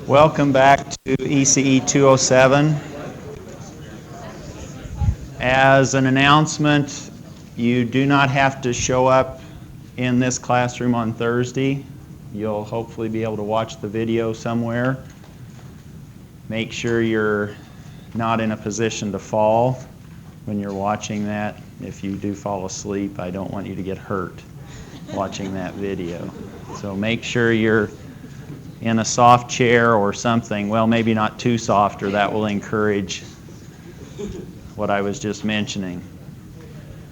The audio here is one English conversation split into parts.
Welcome back to ECE 207. As an announcement, you do not have to show up in this classroom on Thursday. You'll hopefully be able to watch the video somewhere. Make sure you're not in a position to fall when you're watching that. If you do fall asleep, I don't want you to get hurt watching that video. So make sure you're in a soft chair or something. Well, maybe not too soft, or that will encourage what I was just mentioning.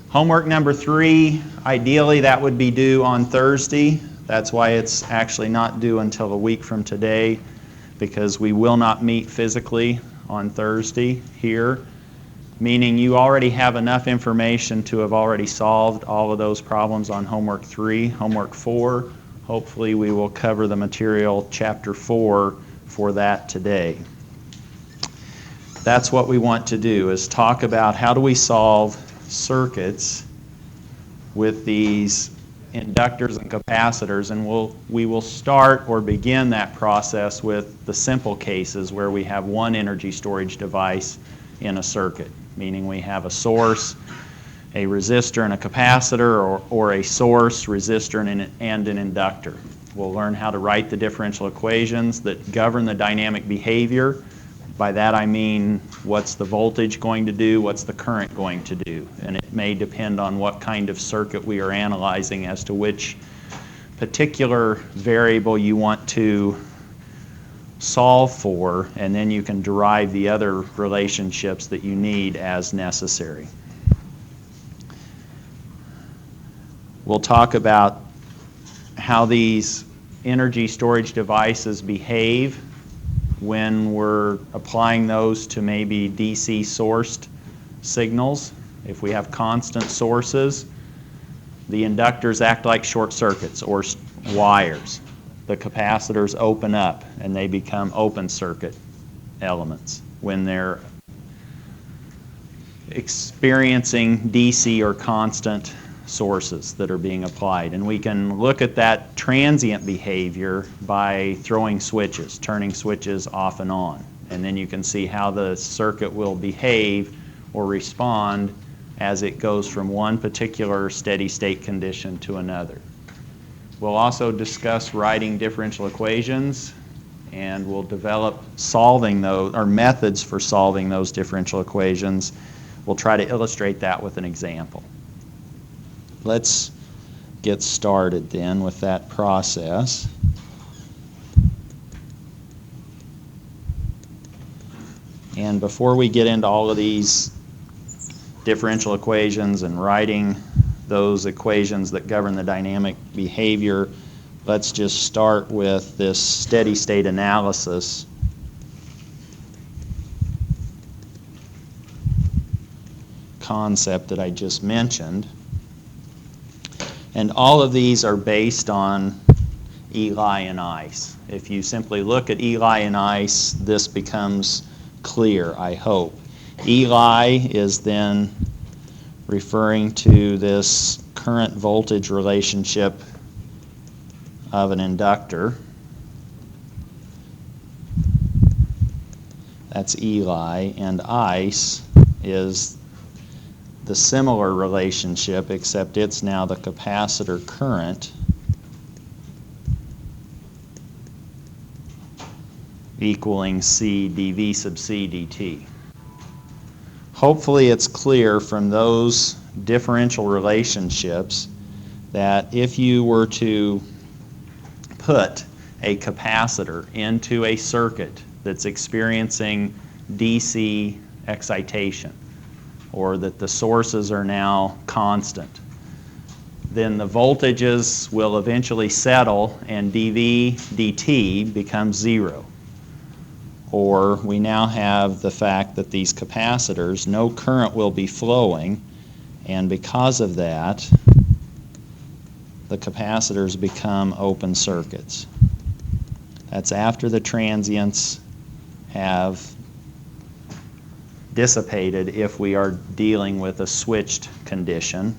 Homework number 3, ideally that would be due on Thursday. That's why it's actually not due until a week from today, because we will not meet physically on Thursday here, meaning you already have enough information to have already solved all of those problems on homework 3. Homework 4, hopefully we will cover the material chapter 4 for that today. That's what we want to do, is talk about how do we solve circuits with these inductors and capacitors, and we will start or begin that process with the simple cases where we have one energy storage device in a circuit, meaning we have a source, a resistor, and a capacitor, or a source, resistor, and an inductor. We'll learn how to write the differential equations that govern the dynamic behavior. By that I mean, what's the voltage going to do, what's the current going to do, and it may depend on what kind of circuit we are analyzing as to which particular variable you want to solve for, and then you can derive the other relationships that you need as necessary. We'll talk about how these energy storage devices behave when we're applying those to maybe DC sourced signals. If we have constant sources, the inductors act like short circuits or wires. The capacitors open up and they become open circuit elements when they're experiencing DC or constant sources that are being applied. And we can look at that transient behavior by throwing switches, turning switches off and on. And then you can see how the circuit will behave or respond as it goes from one particular steady state condition to another. We'll also discuss writing differential equations, and we'll develop solving those, or methods for solving those differential equations. We'll try to illustrate that with an example. Let's get started then with that process. And before we get into all of these differential equations and writing those equations that govern the dynamic behavior, let's just start with this steady state analysis. Concept that I just mentioned. And all of these are based on Eli and ice. If you simply look at Eli and ice, this becomes clear, I hope. Eli is then referring to this current voltage relationship of an inductor. That's Eli, and ice is the similar relationship, except it's now the capacitor current equaling C dV sub C dt. Hopefully it's clear from those differential relationships that if you were to put a capacitor into a circuit that's experiencing DC excitation, or that the sources are now constant, then the voltages will eventually settle and dV dt becomes 0. Or we now have the fact that these capacitors, no current will be flowing, and because of that, the capacitors become open circuits. That's after the transients have dissipated if we are dealing with a switched condition.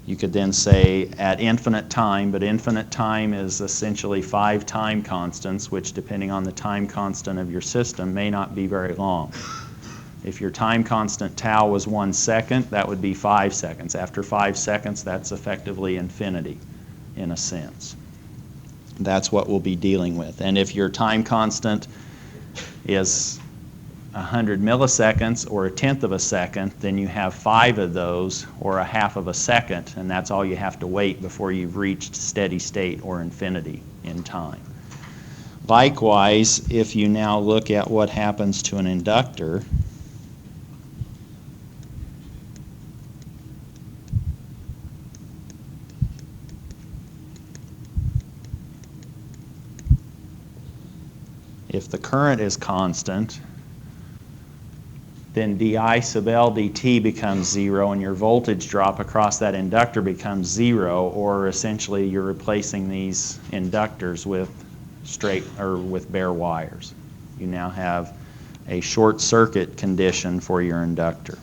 You could then say at infinite time, but infinite time is essentially 5 time constants, which depending on the time constant of your system may not be very long. If your time constant tau was 1 second, that would be 5 seconds. After 5 seconds, that's effectively infinity in a sense. That's what we'll be dealing with. And if your time constant is 100 milliseconds or 1/10 of a second, then you have 5 of those or 1/2 of a second, and that's all you have to wait before you've reached steady state or infinity in time. Likewise, if you now look at what happens to an inductor, if the current is constant, then di sub L dt becomes 0, and your voltage drop across that inductor becomes 0, or essentially you're replacing these inductors with straight or with bare wires. You now have a short circuit condition for your inductor.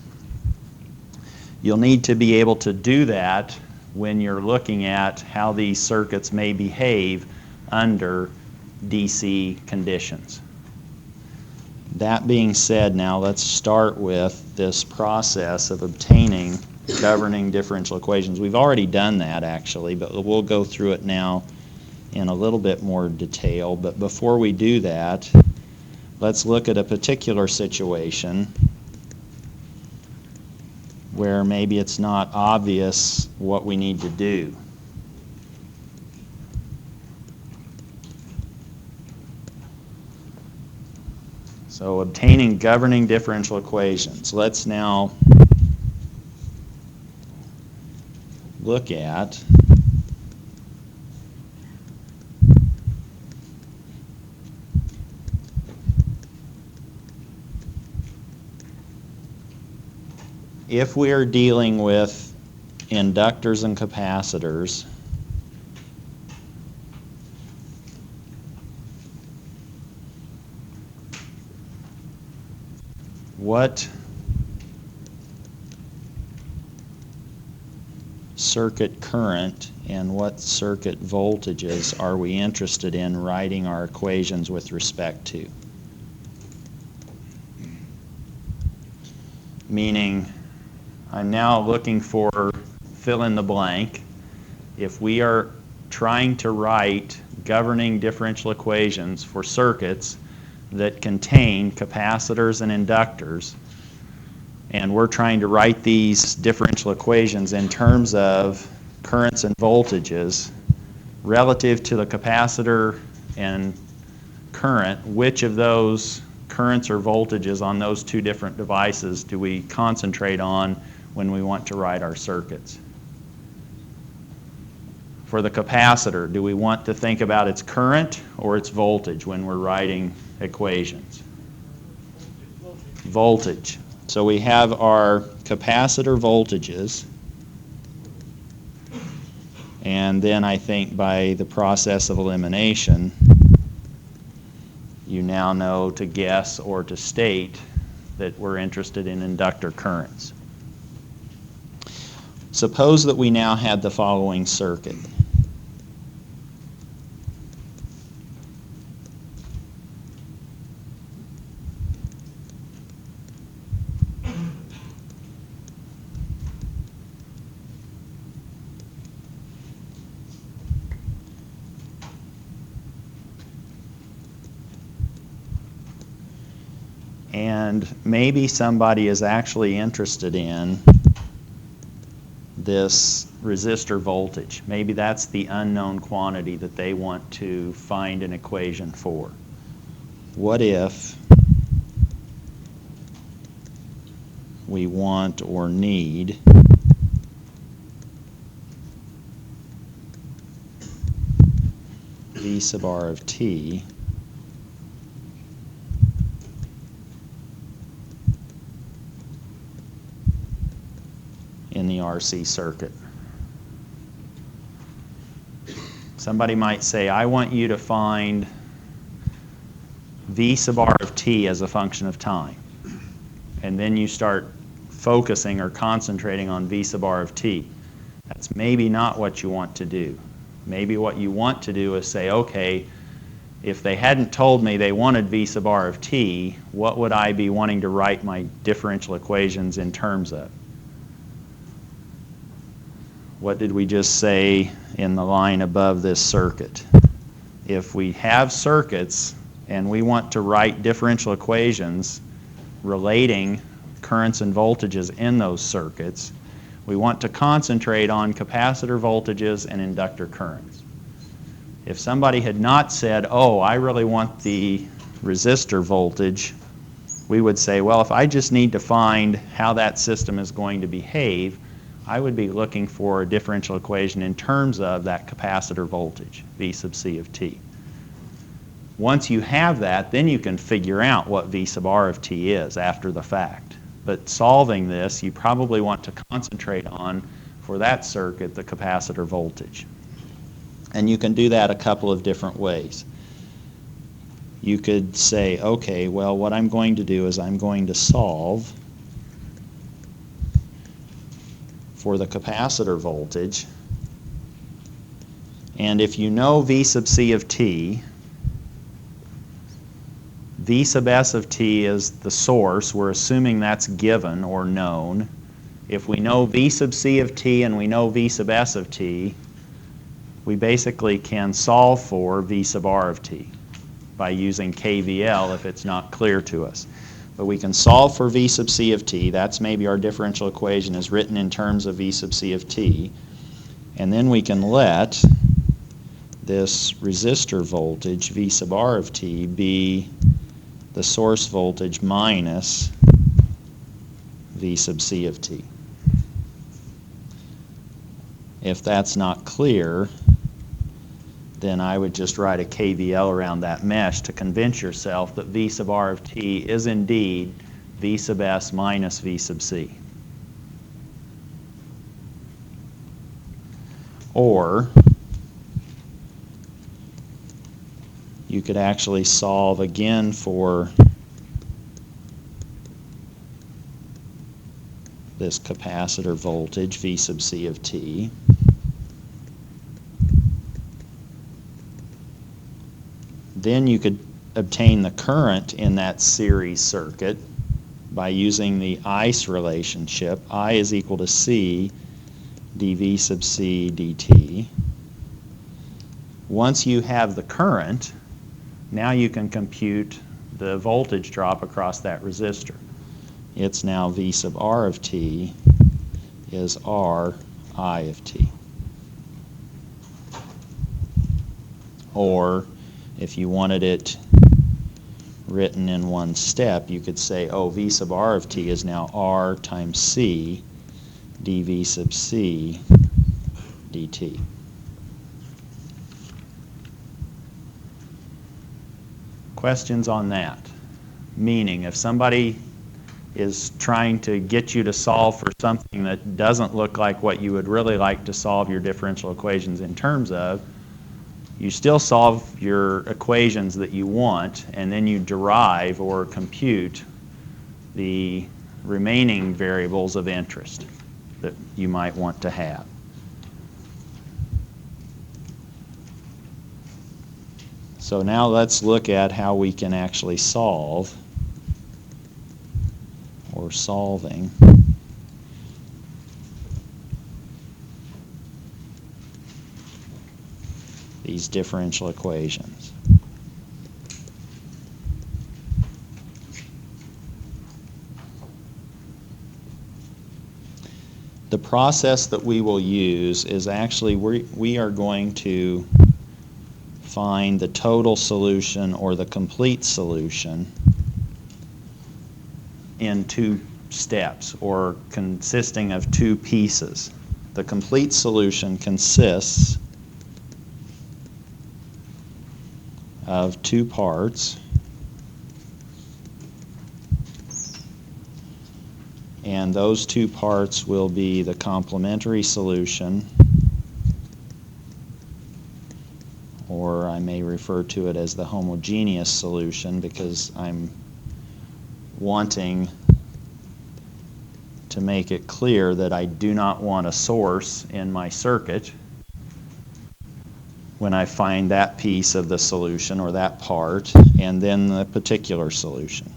You'll need to be able to do that when you're looking at how these circuits may behave under DC conditions. That being said, now let's start with this process of obtaining governing differential equations. We've already done that actually, but we'll go through it now in a little bit more detail. But before we do that, let's look at a particular situation where maybe it's not obvious what we need to do. So obtaining governing differential equations. Let's now look at if we are dealing with inductors and capacitors, what circuit current and what circuit voltages are we interested in writing our equations with respect to? Meaning, I'm now looking for fill in the blank. If we are trying to write governing differential equations for circuits that contain capacitors and inductors, and we're trying to write these differential equations in terms of currents and voltages relative to the capacitor and current, which of those currents or voltages on those two different devices do we concentrate on when we want to write our circuits? For the capacitor, do we want to think about its current or its voltage when we're writing equations? Voltage. So we have our capacitor voltages, and then I think by the process of elimination, you now know to guess or to state that we're interested in inductor currents. Suppose that we now had the following circuit. And maybe somebody is actually interested in this resistor voltage. Maybe that's the unknown quantity that they want to find an equation for. What if we want or need V sub r of t in the RC circuit? Somebody might say, I want you to find V sub r of t as a function of time. And then you start focusing or concentrating on V sub r of t. That's maybe not what you want to do. Maybe what you want to do is say, okay, if they hadn't told me they wanted V sub r of t, what would I be wanting to write my differential equations in terms of? What did we just say in the line above this circuit? If we have circuits and we want to write differential equations relating currents and voltages in those circuits, we want to concentrate on capacitor voltages and inductor currents. If somebody had not said, oh, I really want the resistor voltage, we would say, well, if I just need to find how that system is going to behave, I would be looking for a differential equation in terms of that capacitor voltage, V sub c of t. Once you have that, then you can figure out what V sub r of t is after the fact. But solving this, you probably want to concentrate on, for that circuit, the capacitor voltage. And you can do that a couple of different ways. You could say, okay, well, what I'm going to do is I'm going to solve for the capacitor voltage. And if you know V sub c of t, V sub s of t is the source. We're assuming that's given or known. If we know V sub c of t and we know V sub s of t, we basically can solve for V sub r of t by using KVL if it's not clear to us. But we can solve for V sub c of t. That's maybe our differential equation is written in terms of V sub c of t. And then we can let this resistor voltage, V sub r of t, be the source voltage minus V sub c of t. If that's not clear, then I would just write a KVL around that mesh to convince yourself that V sub r of t is indeed V sub s minus V sub c. Or you could actually solve again for this capacitor voltage, V sub c of t. Then you could obtain the current in that series circuit by using the ICE relationship. I is equal to C dV sub C dt. Once you have the current, now you can compute the voltage drop across that resistor. It's now V sub r of t is R I of t. Or if you wanted it written in one step, you could say, oh, V sub r of t is now R times C dV sub C dt. Questions on that? Meaning, if somebody is trying to get you to solve for something that doesn't look like what you would really like to solve your differential equations in terms of, you still solve your equations that you want, and then you derive or compute the remaining variables of interest that you might want to have. So now let's look at how we can actually solve, or solving, these differential equations. The process that we will use is actually we are going to find the total solution or the complete solution in two steps, or consisting of two pieces. The complete solution consists of two parts, and those two parts will be the complementary solution, or I may refer to it as the homogeneous solution because I'm wanting to make it clear that I do not want a source in my circuit when I find that piece of the solution or that part, and then the particular solution.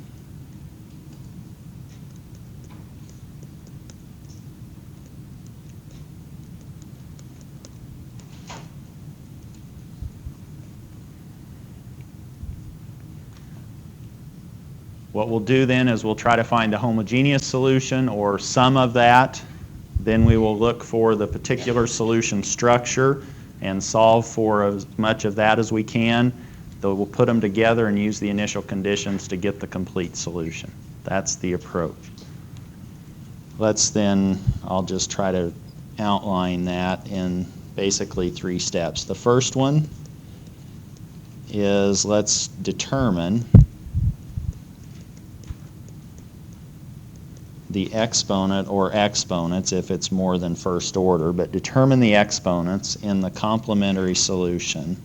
What we'll do then is we'll try to find the homogeneous solution or some of that. Then we will look for the particular solution structure and solve for as much of that as we can. Though we'll put them together and use the initial conditions to get the complete solution. That's the approach. I'll just try to outline that in basically 3 steps. The first one is let's determine the exponent or exponents if it's more than first order, but determine the exponents in the complementary solution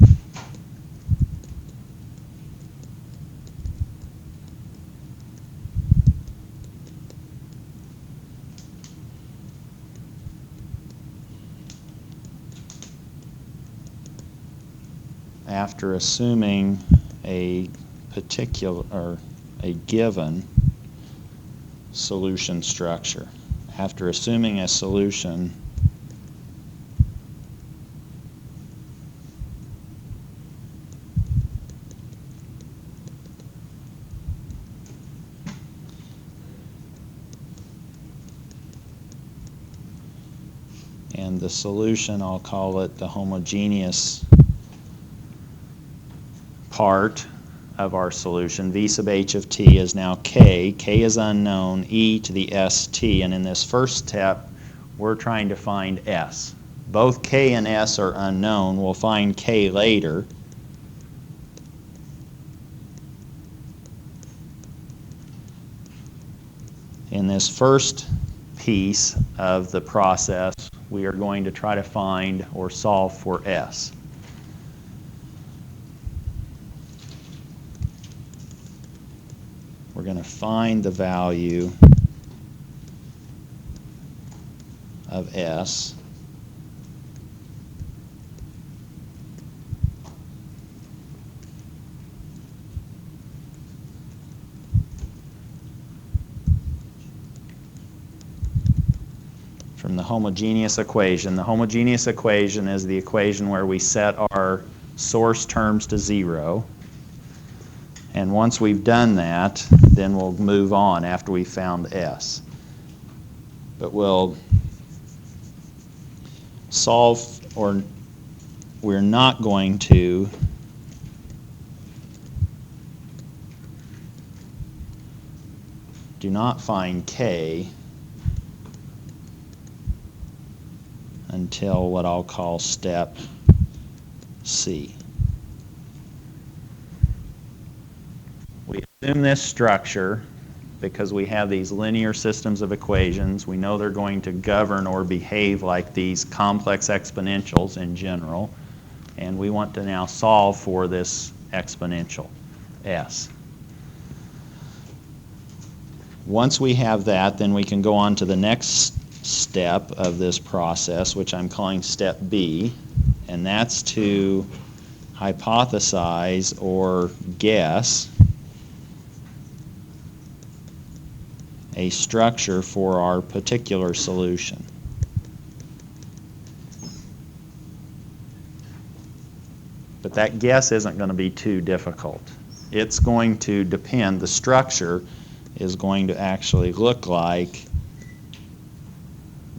after assuming a particular or a given solution structure. After assuming a solution and the solution, I'll call it the homogeneous part of our solution. V sub h of t is now k. K is unknown, e to the st, and in this first step we're trying to find s. Both k and s are unknown. We'll find k later. In this first piece of the process, we are going to try to find or solve for s. We're going to find the value of s from the homogeneous equation. The homogeneous equation is the equation where we set our source terms to 0. And once we've done that, then we'll move on after we've found s. But we'll solve, or we're not going to do not find k until what I'll call step C. We assume this structure because we have these linear systems of equations. We know they're going to govern or behave like these complex exponentials in general, and we want to now solve for this exponential s. Once we have that, then we can go on to the next step of this process, which I'm calling step B, and that's to hypothesize or guess a structure for our particular solution. But that guess isn't going to be too difficult. It's going to depend, the structure is going to actually look like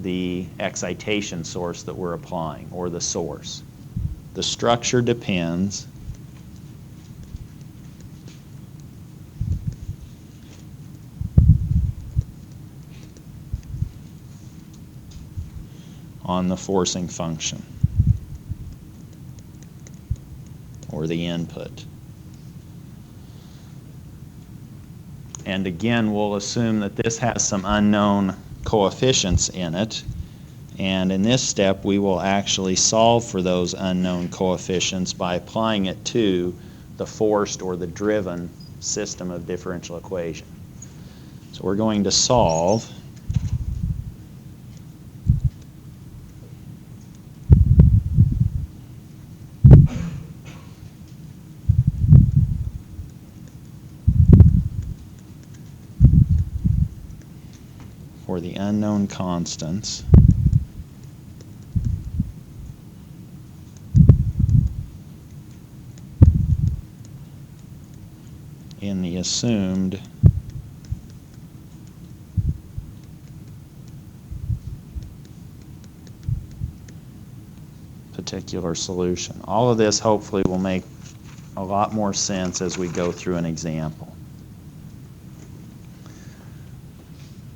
the excitation source that we're applying, or the source. The structure depends on the forcing function, or the input. And again, we'll assume that this has some unknown coefficients in it, And in this step, we will actually solve for those unknown coefficients by applying it to the forced or the driven system of differential equation. So we're going to solve for the unknown constants in the assumed particular solution. All of this hopefully will make a lot more sense as we go through an example.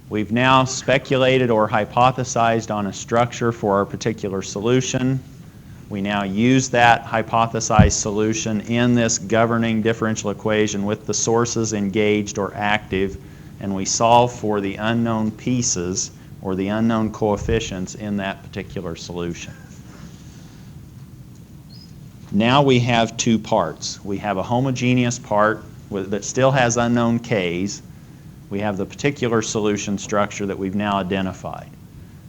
We've now speculated or hypothesized on a structure for our particular solution. We now use that hypothesized solution in this governing differential equation with the sources engaged or active, and we solve for the unknown pieces or the unknown coefficients in that particular solution. Now we have two parts. We have a homogeneous part that still has unknown k's. We have the particular solution structure that we've now identified.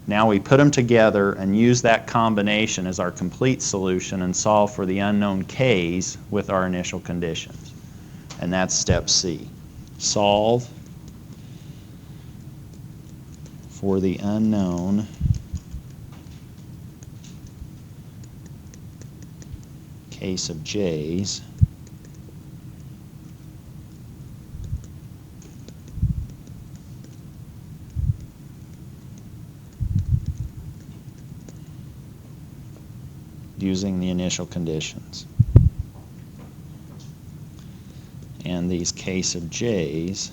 Now we put them together and use that combination as our complete solution and solve for the unknown k's with our initial conditions. And that's step C. Solve for the unknown case of j's using the initial conditions. And these case of j's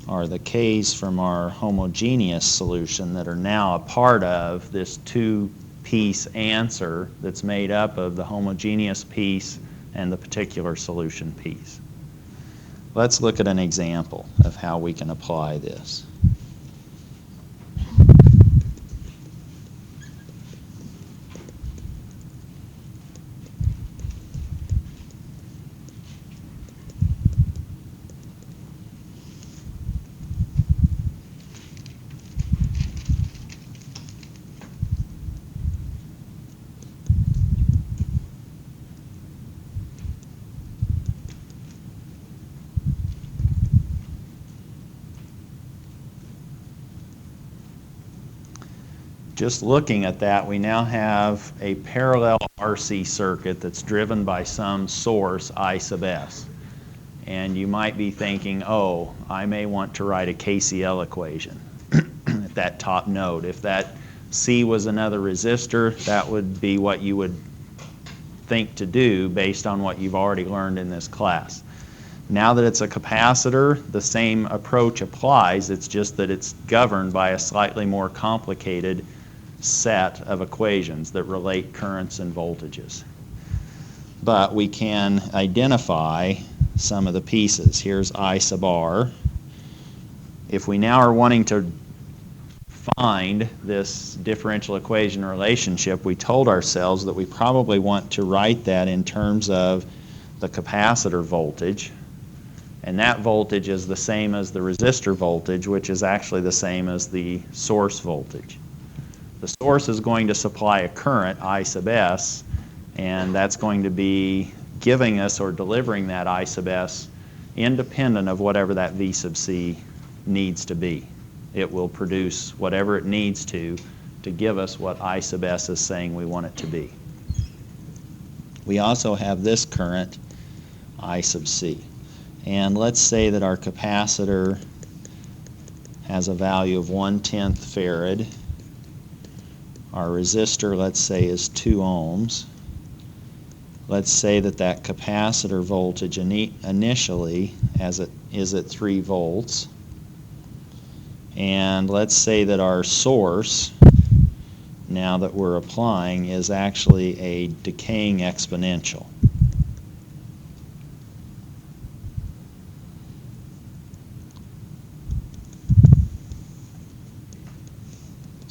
are the k's from our homogeneous solution that are now a part of this two-piece answer that's made up of the homogeneous piece and the particular solution piece. Let's look at an example of how we can apply this. Just looking at that, we now have a parallel RC circuit that's driven by some source, I sub s. And you might be thinking, oh, I may want to write a KCL equation at that top node. If that C was another resistor, that would be what you would think to do based on what you've already learned in this class. Now that it's a capacitor, the same approach applies. It's just that it's governed by a slightly more complicated set of equations that relate currents and voltages. But we can identify some of the pieces. Here's I sub r. If we now are wanting to find this differential equation relationship, we told ourselves that we probably want to write that in terms of the capacitor voltage, and that voltage is the same as the resistor voltage, which is actually the same as the source voltage. The source is going to supply a current, I sub s, and that's going to be giving us or delivering that I sub s independent of whatever that V sub c needs to be. It will produce whatever it needs to give us what I sub s is saying we want it to be. We also have this current, I sub c. And let's say that our capacitor has a value of 1/10 farad. Our resistor, let's say, is 2 ohms. Let's say that that capacitor voltage initially is at 3 volts. And let's say that our source, now that we're applying, is actually a decaying exponential.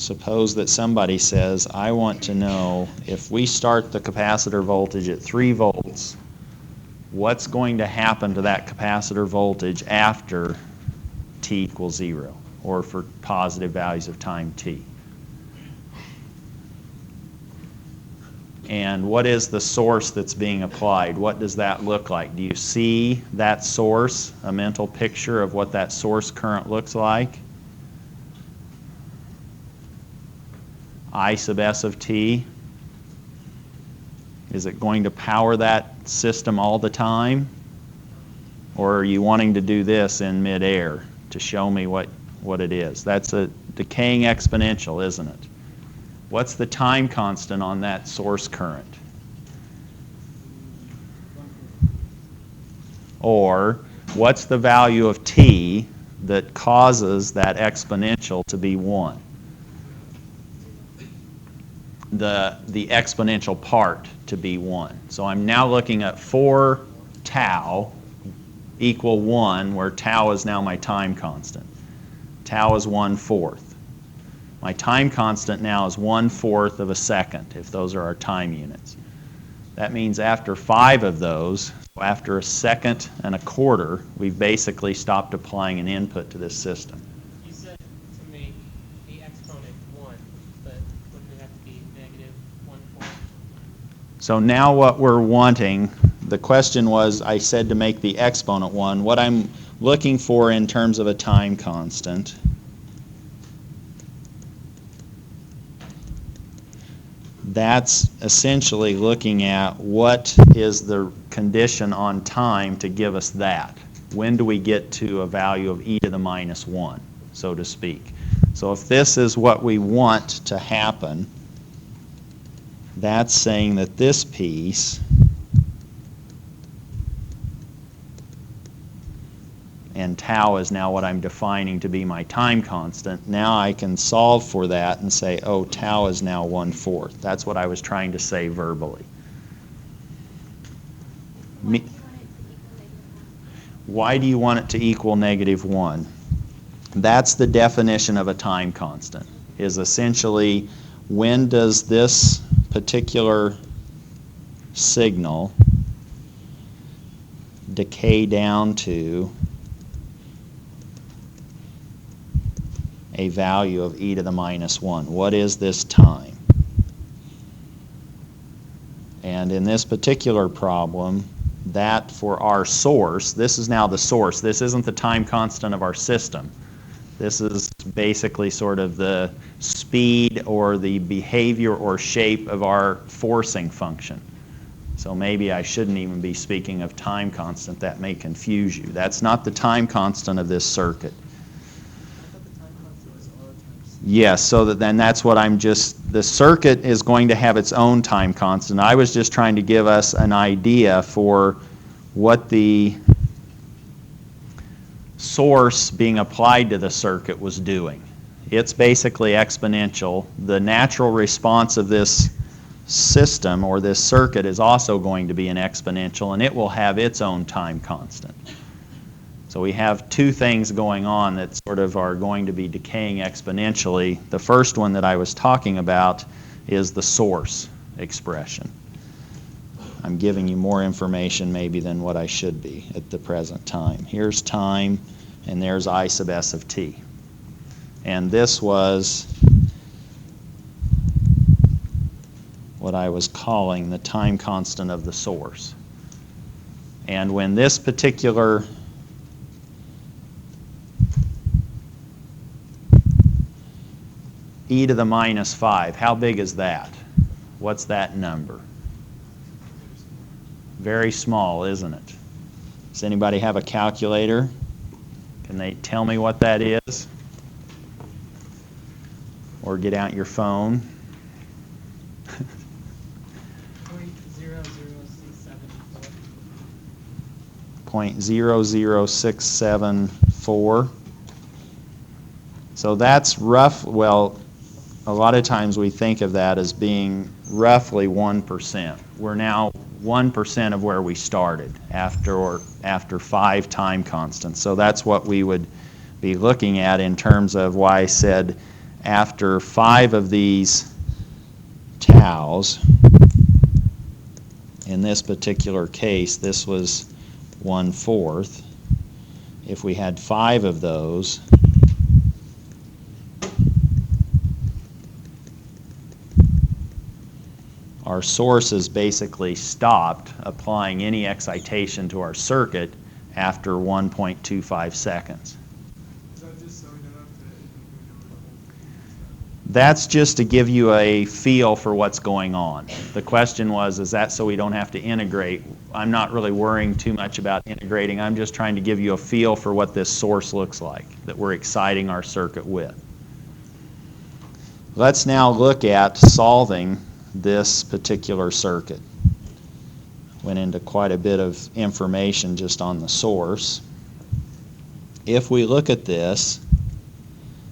suppose that somebody says, I want to know if we start the capacitor voltage at 3 volts, what's going to happen to that capacitor voltage after t equals 0, or for positive values of time t. And what is the source that's being applied? What does that look like? Do you see that source, a mental picture of what that source current looks like? I sub s of t. Is it going to power that system all the time? Or are you wanting to do this in midair to show me what it is? That's a decaying exponential, isn't it? What's the time constant on that source current? Or what's the value of t that causes that exponential to be 1? The exponential part to be 1. So I'm now looking at 4 tau equal 1, where tau is now my time constant. Tau is 1/4. My time constant now is 1/4 of a second, if those are our time units. That means after 5 of those, after a second and a quarter, we've basically stopped applying an input to this system. You said to make the exponent 1, but wouldn't it have to be negative 1/4? So now what we're wanting, the question was, I said to make the exponent 1. What I'm looking for in terms of a time constant that's essentially looking at what is the condition on time to give us that. When do we get to a value of e to the minus 1, so to speak? So if this is what we want to happen, that's saying that this piece and tau is now what I'm defining to be my time constant. Now I can solve for that and say, oh, tau is now 1/4. That's what I was trying to say verbally. Why do you want it to equal negative 1? That's the definition of a time constant, is essentially when does this particular signal decay down to a value of e to the minus 1. What is this time? And in this particular problem, that for our source, this is now the source. This isn't the time constant of our system. This is basically sort of the speed or the behavior or shape of our forcing function. So maybe I shouldn't even be speaking of time constant. That may confuse you. That's not the time constant of this circuit. Yes, so that then that's what the circuit is going to have its own time constant. I was just trying to give us an idea for what the source being applied to the circuit was doing. It's basically exponential. The natural response of this system or this circuit is also going to be an exponential, and it will have its own time constant. So we have two things going on that sort of are going to be decaying exponentially. The first one that I was talking about is the source expression. I'm giving you more information maybe than what I should be at the present time. Here's time, and there's I sub s of t. And this was what I was calling the time constant of the source. And when this particular e to the minus 5, how big is that? What's that number? Very small, isn't it? Does anybody have a calculator? Can they tell me what that is? Or get out your phone. 0.00674. So that's rough. Well, a lot of times we think of that as being roughly 1%. We're now 1% of where we started after 5 time constants. So that's what we would be looking at in terms of why I said after 5 of these taus, in this particular case, this was 1/4. If we had 5 of those, our source is basically stopped applying any excitation to our circuit after 1.25 seconds. Is that just so we don't have to That's just to give you a feel for what's going on. The question was, is that so we don't have to integrate? I'm not really worrying too much about integrating. I'm just trying to give you a feel for what this source looks like that we're exciting our circuit with. Let's now look at solving this particular circuit. Went into quite a bit of information just on the source. If we look at this,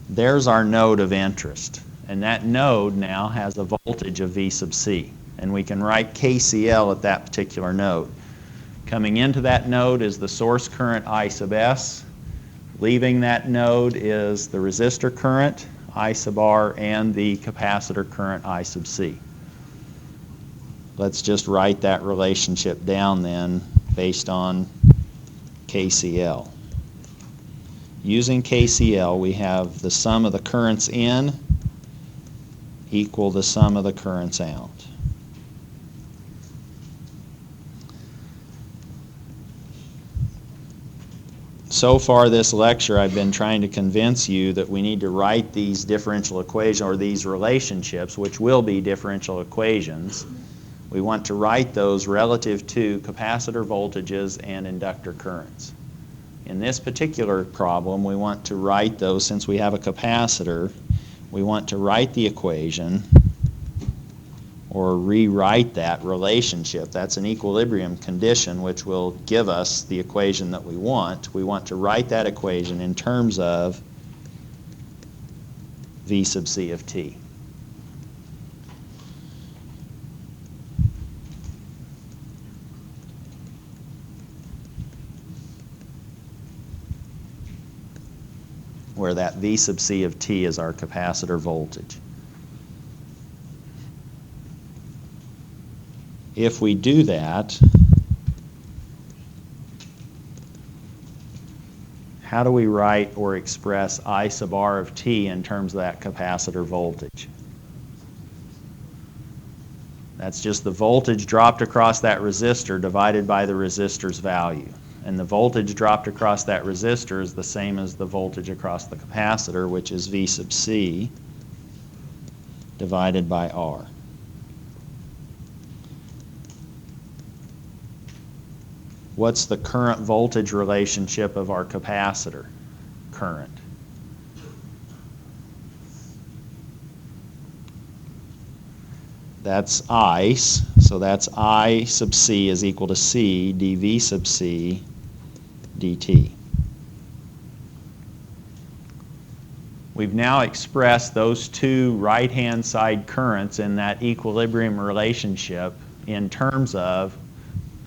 there's our node of interest, and that node now has a voltage of V sub C, and we can write KCL at that particular node. Coming into that node is the source current I sub S. Leaving that node is the resistor current I sub R and the capacitor current I sub C. Let's just write that relationship down then based on KCL. Using KCL, we have the sum of the currents in equal the sum of the currents out. So far this lecture, I've been trying to convince you that we need to write these differential equations, or these relationships, which will be differential equations. We want to write those relative to capacitor voltages and inductor currents. In this particular problem, we want to write those, since we have a capacitor, we want to write the equation or rewrite that relationship. That's an equilibrium condition which will give us the equation that we want. We want to write that equation in terms of V sub C of t. Where that V sub C of t is our capacitor voltage. If we do that, how do we write or express I sub R of t in terms of that capacitor voltage? That's just the voltage dropped across that resistor divided by the resistor's value. And the voltage dropped across that resistor is the same as the voltage across the capacitor, which is V sub C divided by R. What's the current voltage relationship of our capacitor current? That's ICE, so that's I sub C is equal to C dV sub C dt. We've now expressed those two right-hand side currents in that equilibrium relationship in terms of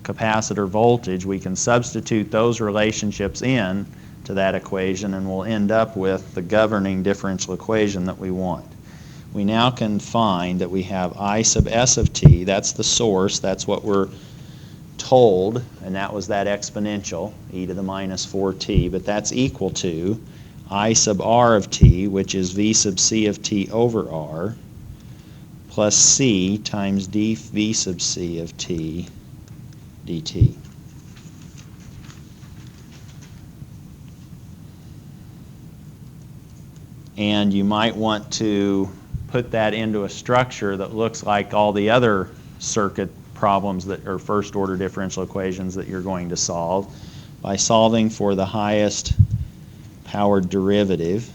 capacitor voltage. We can substitute those relationships in to that equation and we'll end up with the governing differential equation that we want. We now can find that we have I sub S of t, that's the source, that's what we're told, and that was that exponential, e to the minus 4t, but that's equal to I sub R of t, which is V sub C of t over R, plus C times dV sub C of t dt. And you might want to put that into a structure that looks like all the other circuit problems that are first order differential equations that you're going to solve by solving for the highest powered derivative,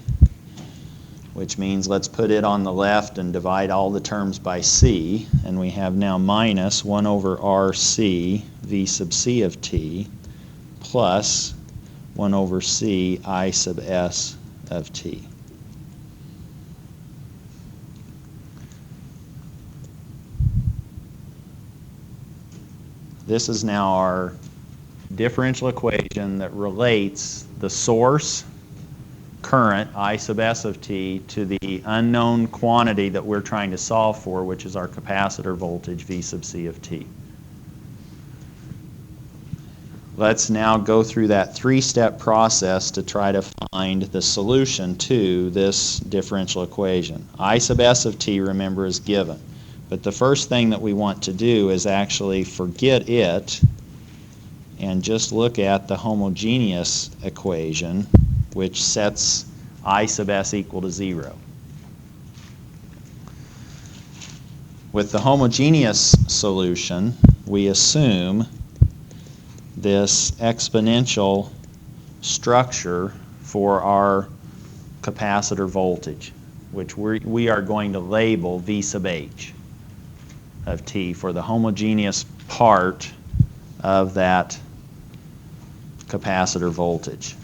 which means let's put it on the left and divide all the terms by c, and we have now minus 1 over RC V sub C of t plus 1 over C I sub S of t. This is now our differential equation that relates the source current, I sub s of t, to the unknown quantity that we're trying to solve for, which is our capacitor voltage, V sub c of t. Let's now go through that three-step process to try to find the solution to this differential equation. I sub s of t, remember, is given. But the first thing that we want to do is actually forget it and just look at the homogeneous equation, which sets I sub s equal to 0. With the homogeneous solution, we assume this exponential structure for our capacitor voltage, which we are going to label V sub h of t for the homogeneous part of that capacitor voltage.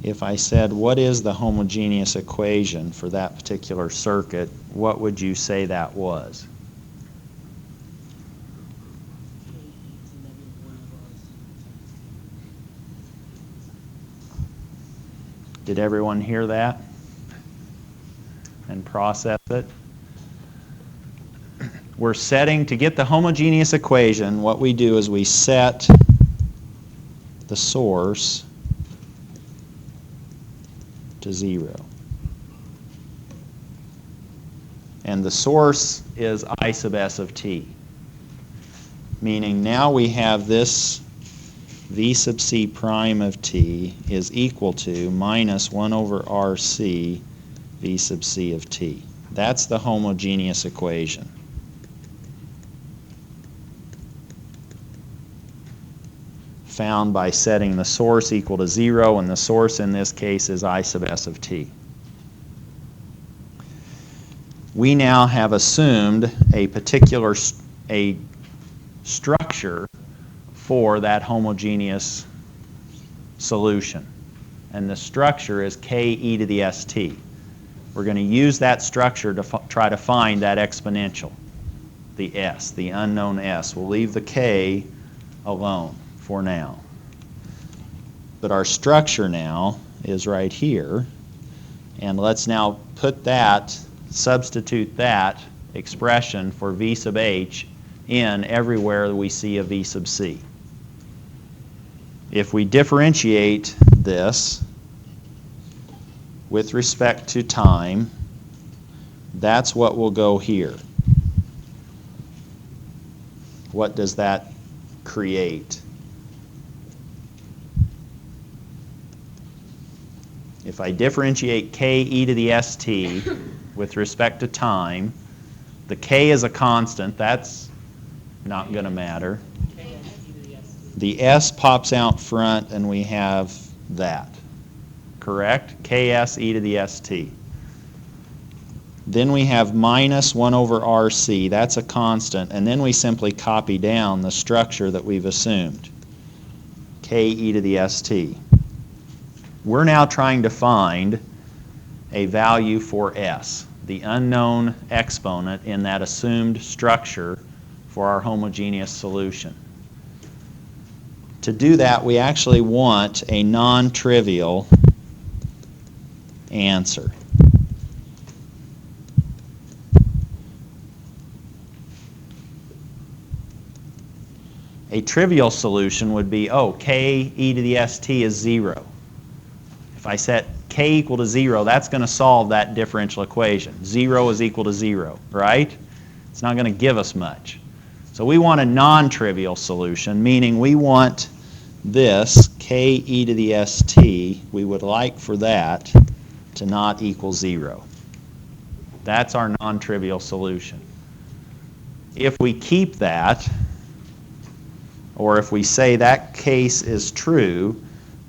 If I said, what is the homogeneous equation for that particular circuit, what would you say that was? Did everyone hear that and process it? We're setting, to get the homogeneous equation, what we do is we set the source to 0. And the source is I sub s of t, meaning now we have this V sub c prime of t is equal to minus 1 over RC V sub c of t. That's the homogeneous equation. Found by setting the source equal to 0, and the source in this case is I sub s of t. We now have assumed a particular structure for that homogeneous solution, and the structure is k e to the st. We're going to use that structure to try to find that exponential, the s, the unknown s. We'll leave the k alone for now. But our structure now is right here, and let's now put that, substitute that expression for V sub h in everywhere we see a V sub c. If we differentiate this with respect to time, that's what will go here. What does that create? If I differentiate k e to the st with respect to time, the k is a constant. That's not going to matter. The s pops out front, and we have that. Correct? Ks e to the st. Then we have minus 1 over RC. That's a constant. And then we simply copy down the structure that we've assumed. K e to the st. We're now trying to find a value for s, the unknown exponent in that assumed structure for our homogeneous solution. To do that, we actually want a non-trivial answer. A trivial solution would be, oh, k e to the st is 0. If I set k equal to 0, that's going to solve that differential equation. 0 is equal to 0, right? It's not going to give us much. So we want a non-trivial solution, meaning we want this k e to the st, we would like for that to not equal 0. That's our non-trivial solution. If we keep that, or if we say that case is true,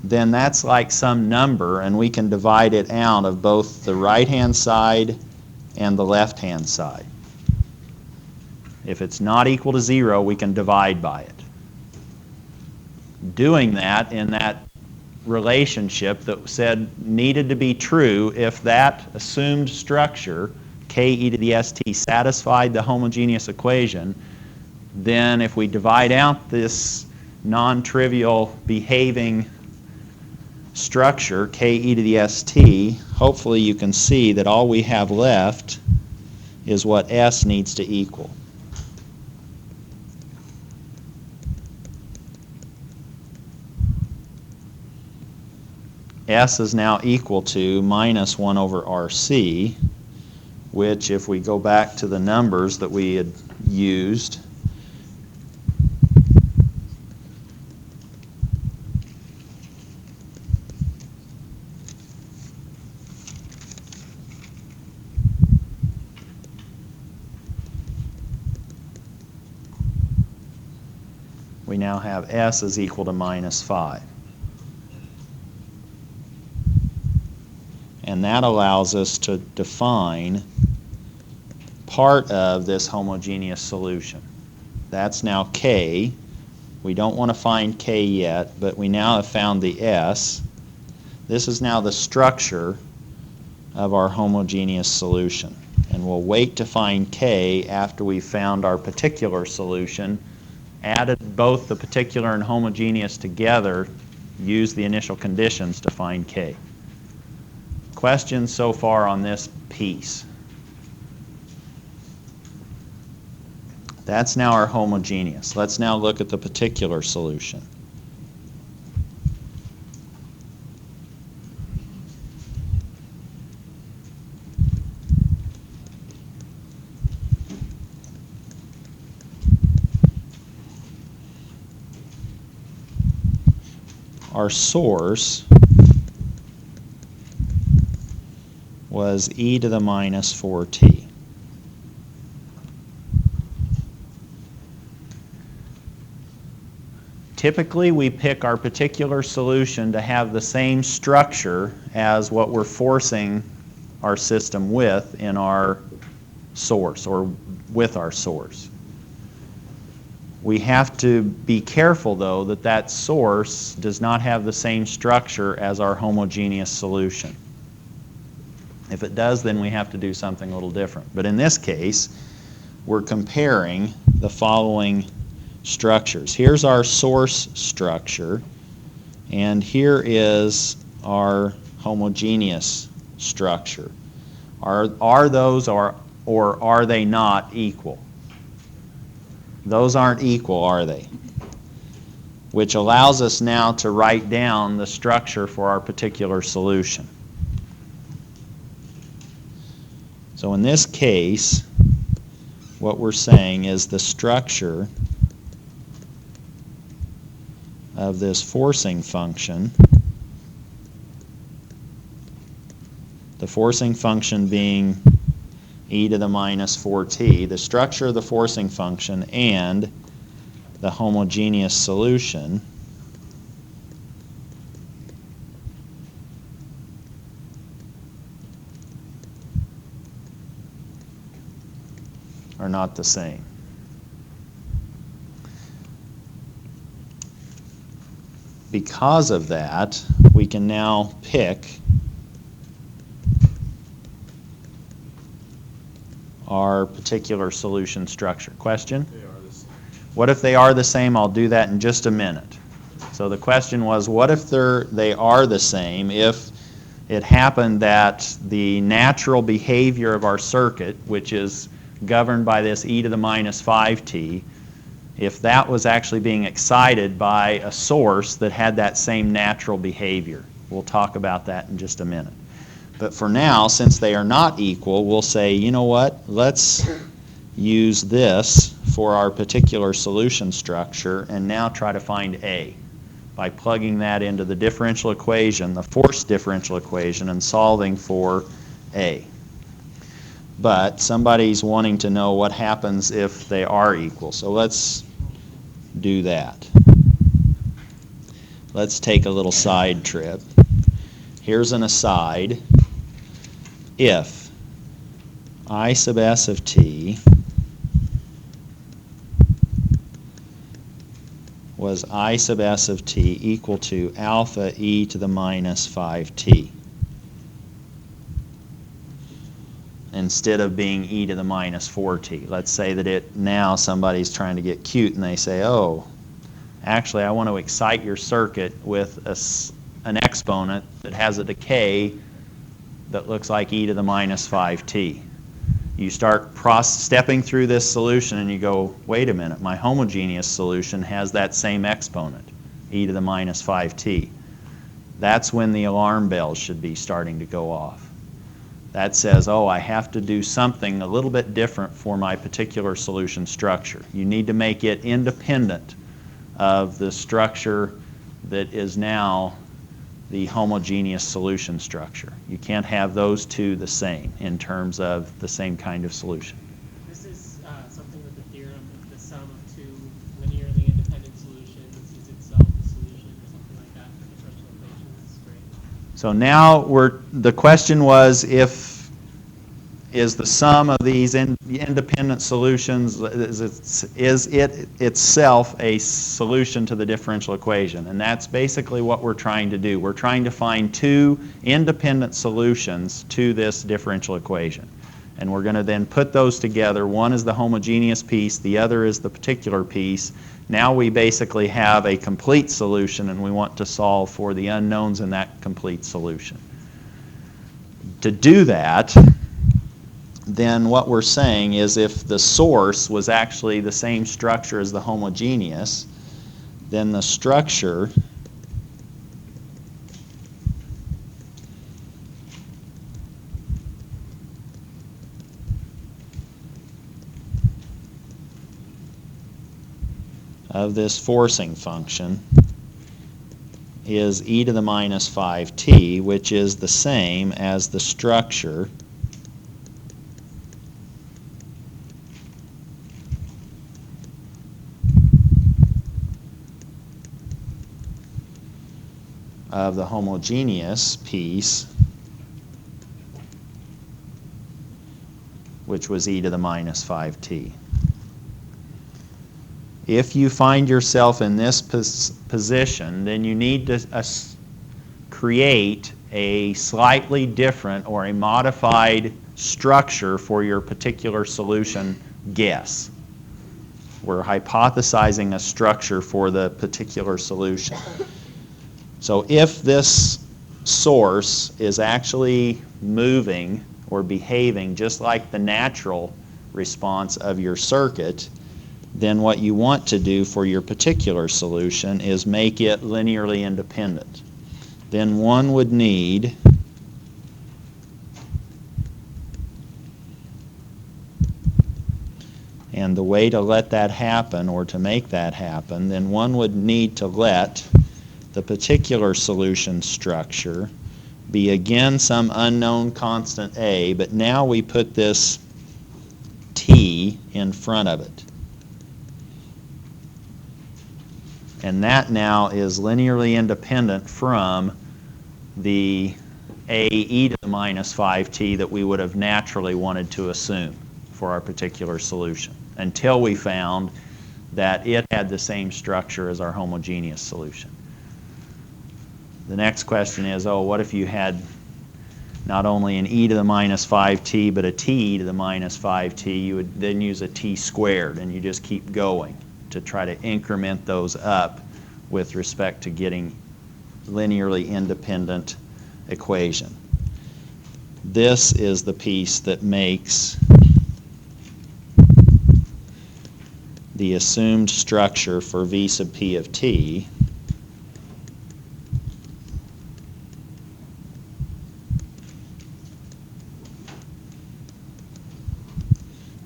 then that's like some number, and we can divide it out of both the right-hand side and the left-hand side. If it's not equal to 0, we can divide by it. Doing that in that relationship that said needed to be true if that assumed structure, k e to the st, satisfied the homogeneous equation, then if we divide out this non-trivial behaving structure, k e to the st, hopefully you can see that all we have left is what S needs to equal. S is now equal to minus 1 over RC, which if we go back to the numbers that we had used, we now have S is equal to minus 5. And that allows us to define part of this homogeneous solution. That's now K. We don't want to find K yet, but we now have found the S. This is now the structure of our homogeneous solution. And we'll wait to find K after we've found our particular solution, added both the particular and homogeneous together, use the initial conditions to find K. Questions so far on this piece? That's now our homogeneous. Let's now look at the particular solution. Our source was e to the minus 4t. Typically, we pick our particular solution to have the same structure as what we're forcing our system with in our source, or with our source. We have to be careful, though, that that source does not have the same structure as our homogeneous solution. If it does, then we have to do something a little different. But in this case, we're comparing the following structures. Here's our source structure, and here is our homogeneous structure. Are those or are they not equal? Those aren't equal, are they? Which allows us now to write down the structure for our particular solution. So in this case, what we're saying is the structure of this forcing function, the forcing function being e to the minus 4t, the structure of the forcing function and the homogeneous solution are not the same. Because of that, we can now pick our particular solution structure. Question? They are the same. What if they are the same? I'll do that in just a minute. So the question was, what if they are the same if it happened that the natural behavior of our circuit, which is governed by this e to the minus 5t, if that was actually being excited by a source that had that same natural behavior? We'll talk about that in just a minute. But for now, since they are not equal, we'll say, you know what, let's use this for our particular solution structure and now try to find A by plugging that into the differential equation, the force differential equation, and solving for A. But somebody's wanting to know what happens if they are equal. So let's do that. Let's take a little side trip. Here's an aside. If I sub s of t was I sub s of t equal to alpha e to the minus 5t. Instead of being e to the minus 4t. Let's say that now somebody's trying to get cute and they say, oh, actually I want to excite your circuit with an exponent that has a decay that looks like e to the minus 5t. You start stepping through this solution and you go, wait a minute, my homogeneous solution has that same exponent, e to the minus 5t. That's when the alarm bells should be starting to go off. That says, oh, I have to do something a little bit different for my particular solution structure. You need to make it independent of the structure that is now the homogeneous solution structure. You can't have those two the same in terms of the same kind of solution. This is something with the theorem of the sum of two linearly independent solutions is itself the solution or something like that for differential equations. Great. So now the question was, is the sum of these independent solutions, is it itself a solution to the differential equation? And that's basically what we're trying to do. We're trying to find two independent solutions to this differential equation. And we're going to then put those together. One is the homogeneous piece, the other is the particular piece. Now we basically have a complete solution, and we want to solve for the unknowns in that complete solution. To do that, then what we're saying is if the source was actually the same structure as the homogeneous, then the structure of this forcing function is e to the minus 5t, which is the same as the structure of the homogeneous piece, which was e to the minus 5t. If you find yourself in this position, then you need to create a slightly different or a modified structure for your particular solution guess. We're hypothesizing a structure for the particular solution. So if this source is actually moving or behaving just like the natural response of your circuit, then what you want to do for your particular solution is make it linearly independent. Then one would need and the way to let that happen, or to make that happen, then one would need to let the particular solution structure be again some unknown constant a, but now we put this t in front of it. And that now is linearly independent from the a e to the minus 5t that we would have naturally wanted to assume for our particular solution, until we found that it had the same structure as our homogeneous solution. The next question is, oh, what if you had not only an e to the minus 5t, but a t to the minus 5t? You would then use a t squared, and you just keep going to try to increment those up with respect to getting linearly independent equation. This is the piece that makes the assumed structure for v sub p of t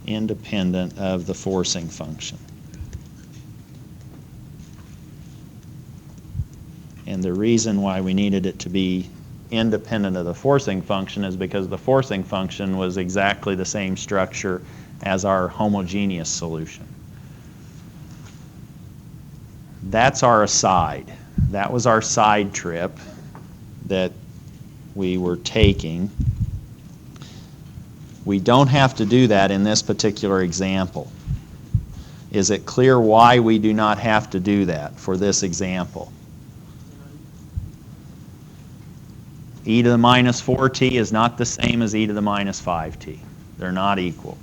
independent of the forcing function. And the reason why we needed it to be independent of the forcing function is because the forcing function was exactly the same structure as our homogeneous solution. That's our aside. That was our side trip that we were taking. We don't have to do that in this particular example. Is it clear why we do not have to do that for this example? E to the minus 4t is not the same as e to the minus 5t. They're not equal.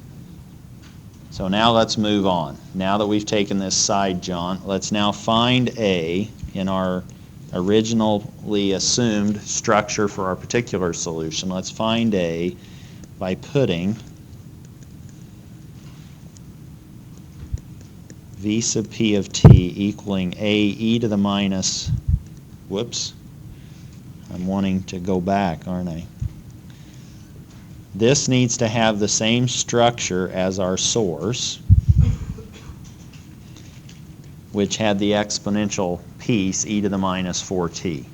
So now let's move on. Now that we've taken this side jaunt, let's now find a in our originally assumed structure for our particular solution. Let's find a by putting v sub p of t equaling a e to the minus, whoops, I'm wanting to go back, aren't I? This needs to have the same structure as our source, which had the exponential piece, e to the minus 4t.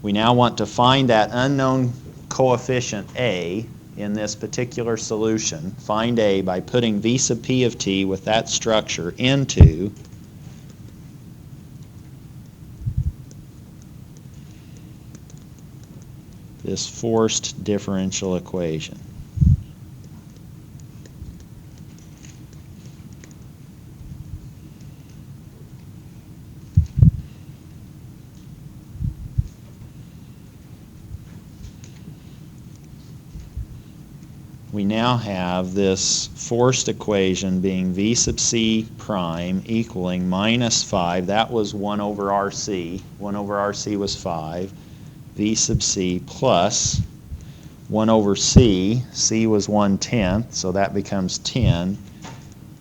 We now want to find that unknown coefficient a in this particular solution. Find a by putting v sub p of t with that structure into this forced differential equation. We now have this forced equation being v sub c prime equaling minus 5. That was 1 over rc. 1 over rc was 5. V sub c plus 1 over c. c was 1/10, so that becomes 10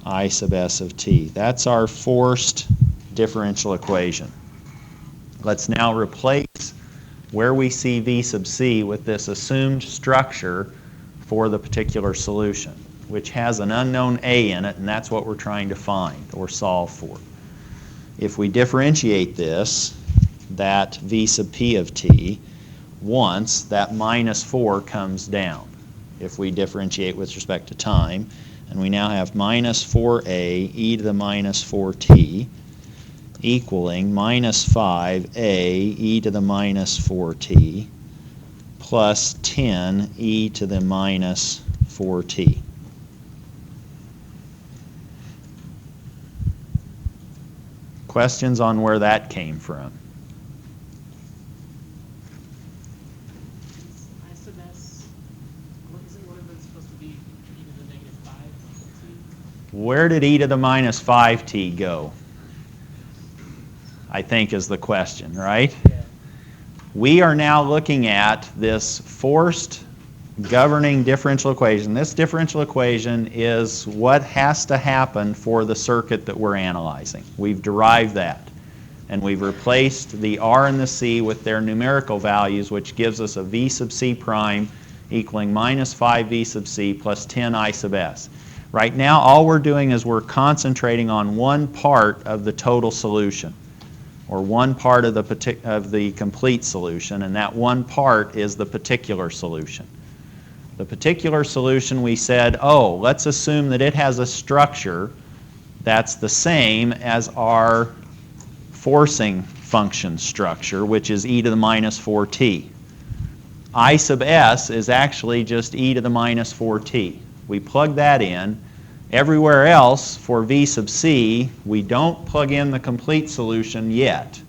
I sub s of t. That's our forced differential equation. Let's now replace where we see v sub c with this assumed structure for the particular solution, which has an unknown a in it, and that's what we're trying to find or solve for. If we differentiate this, that v sub p of t, once that minus 4 comes down. If we differentiate with respect to time, and we now have minus 4a e to the minus 4t equaling minus 5a e to the minus 4t plus 10 e to the minus 4t. Questions on where that came from? I sub s, isn't one of them supposed to be e to the negative 5t? Where did e to the minus 5t go? I think is the question, right? Yeah. We are now looking at this forced governing differential equation. This differential equation is what has to happen for the circuit that we're analyzing. We've derived that, and we've replaced the r and the c with their numerical values, which gives us a v sub c prime equaling minus 5v sub c plus 10 I sub s. Right now, all we're doing is we're concentrating on one part of the total solution, or one part of the complete solution, and that one part is the particular solution. The particular solution, we said, oh, let's assume that it has a structure that's the same as our forcing function structure, which is e to the minus 4t. I sub s is actually just e to the minus 4t. We plug that in. Everywhere else, for v sub c, we don't plug in the complete solution yet.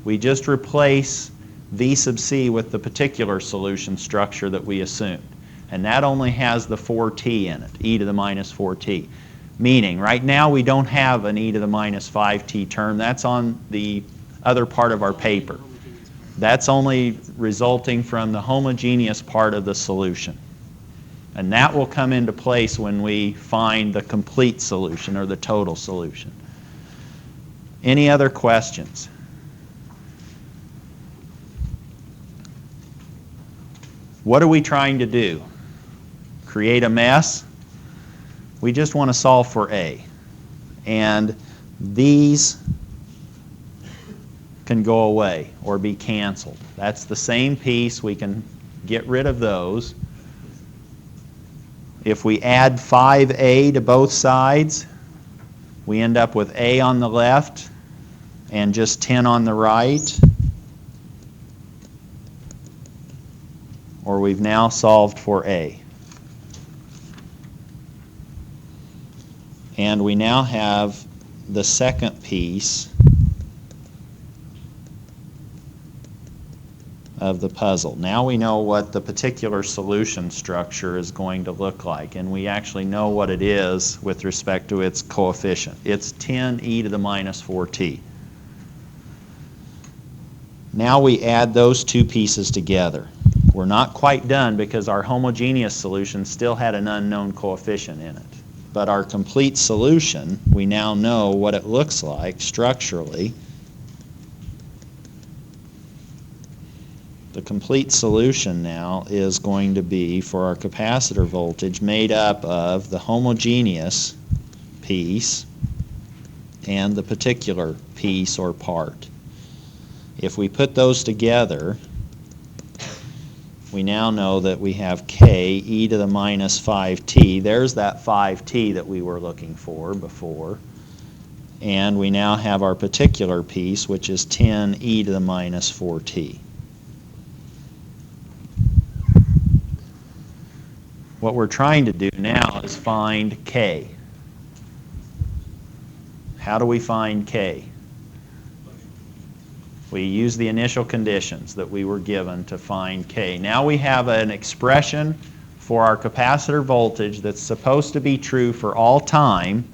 We just replace v sub c with the particular solution structure that we assumed. And that only has the 4t in it, e to the minus 4t. Meaning, right now we don't have an e to the minus 5t term. That's on the other part of our paper. That's only resulting from the homogeneous part of the solution. And that will come into place when we find the complete solution or the total solution. Any other questions? What are we trying to do? Create a mess? We just want to solve for A. And these can go away or be canceled. That's the same piece. We can get rid of those. If we add 5a to both sides, we end up with a on the left and just 10 on the right. Or we've now solved for a. And we now have the second piece of the puzzle. Now we know what the particular solution structure is going to look like, and we actually know what it is with respect to its coefficient. It's 10e to the minus 4t. Now we add those two pieces together. We're not quite done because our homogeneous solution still had an unknown coefficient in it. But our complete solution, we now know what it looks like structurally. The complete solution now is going to be for our capacitor voltage made up of the homogeneous piece and the particular piece or part. If we put those together, we now know that we have k e to the minus 5t. There's that 5t that we were looking for before. And we now have our particular piece, which is 10e to the minus 4t. What we're trying to do now is find k. How do we find k? We use the initial conditions that we were given to find k. Now we have an expression for our capacitor voltage that's supposed to be true for all time.